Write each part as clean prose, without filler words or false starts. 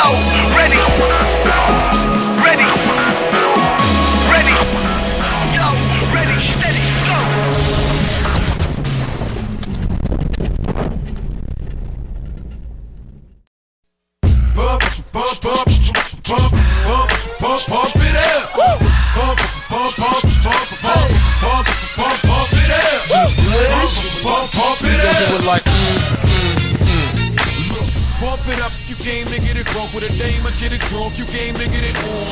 ready, ready, ready, yo, ready, steady, go. Pump, pump, pump, pump, pump, pump, pump it up. Pump, pump, pump, pump, pump, pump, pump, pump it up. Just pump, pump it up. Do it like Pump it up if you came to get it drunk with a dame and shit it drunk. You came to get it on.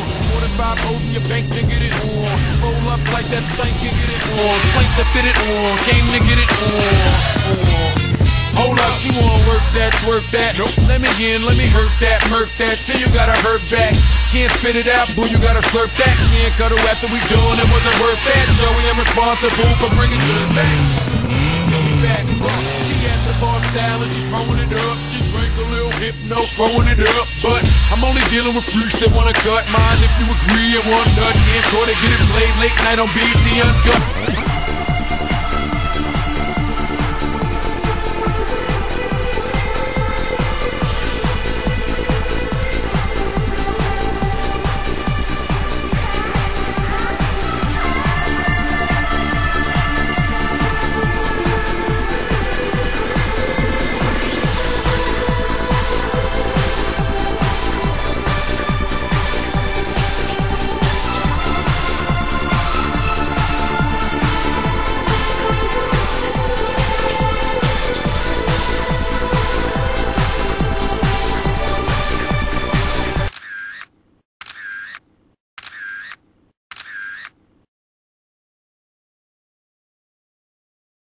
45 open your bank to get it on. Roll up like that stank and get it on. Spank to fit it on. Came to get it on. Hold up, she wanna work that, twerk that. Nope. Let me in, let me hurt that, murk that. Till you gotta hurt back. Can't spit it out, boo, you gotta slurp that. Can't cuddle after we done, it wasn't worth that. Joey, I'm responsible for bringing it back. Back, she at the bar style and she throwing it up. She drink a little hypno, throwing it up. But I'm only dealing with freaks that wanna cut mine. If you agree, and one nut can't try to get it played late night on BT Uncut.